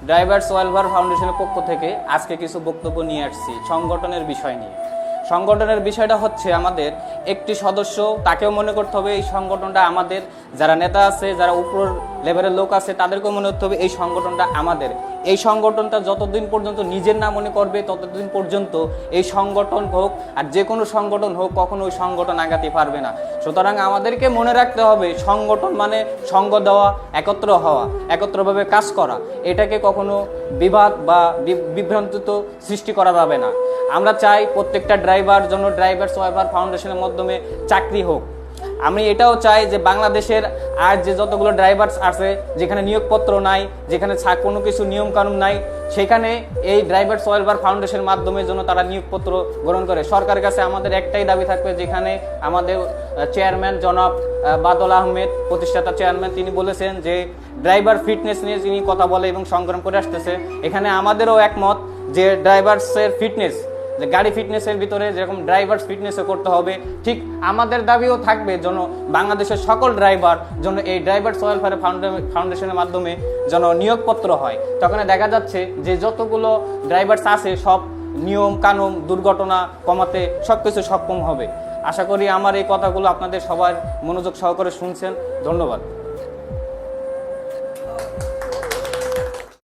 Drivers welfare ফাউন্ডেশনের পক্ষ থেকে আজকে কিছু বক্তব্য নিয়ে আসছি সংগঠনের বিষয় নিয়ে। সংগঠনের বিষয়টা হচ্ছে আমাদের একটি সদস্য, তাকেও মনে করতে হবে এই সংগঠনটা আমাদের, যারা নেতা আছে, যারা উপর লেভেলের লোক আছে তাদেরকেও মনে করতে হবে এই সংগঠনটা আমাদের। এই সংগঠনটা যতদিন পর্যন্ত নিজের না মনে করবে ততদিন পর্যন্ত এই সংগঠন হোক আর যে কোনো সংগঠন হোক কখনো ওই সংগঠন আগাতে পারবে না। সুতরাং আমাদেরকে মনে রাখতে হবে সংগঠন মানে সঙ্গ দেওয়া, একত্র হওয়া, একত্রভাবে কাজ করা। এটাকে কখনো বিবাদ বা বিভ্রান্ত সৃষ্টি করা যাবে না। আমরা চাই প্রত্যেকটা ড্রাইভার জন্য ড্রাইভার্স ওয়েলফেয়ার ফাউন্ডেশনের মাধ্যমে চাকরি হোক। আমি এটাও চাই যে বাংলাদেশের আর যে যতগুলো ড্রাইভার্স আছে যেখানে নিয়োগপত্র নাই, যেখানে কোনো কিছু নিয়মকানুন নাই, সেখানে এই ড্রাইভার্স ওয়েলফেয়ার ফাউন্ডেশনের মাধ্যমে যেন তারা নিয়োগপত্র গ্রহণ করে। সরকারের কাছে আমাদের একটাই দাবি থাকবে, যেখানে আমাদের চেয়ারম্যান জনাব বাদল আহমেদ, প্রতিষ্ঠাতা চেয়ারম্যান, তিনি বলেছেন যে ড্রাইভার ফিটনেস নিয়ে তিনি কথা বলে এবং সংগ্রাম করে আসতেছে। এখানে আমাদেরও একমত যে ড্রাইভার্সের ফিটনেস, যে গাড়ি ফিটনেসের ভিতরে যেরকম ড্রাইভার্স ফিটনেসও করতে হবে, ঠিক আমাদের দাবিও থাকবে যেন বাংলাদেশের সকল ড্রাইভার যেন এই ড্রাইভার্স ওয়েলফেয়ার ফাউন্ডেশনের মাধ্যমে যেন নিয়োগপত্র হয়। তখন দেখা যাচ্ছে যে যতগুলো ড্রাইভার্স আছে সব নিয়ম কানুন, দুর্ঘটনা কমাতে সব কিছু সক্ষম হবে। আশা করি আমার এই কথাগুলো আপনাদের সবার মনোযোগ সহকারে শুনছেন। ধন্যবাদ।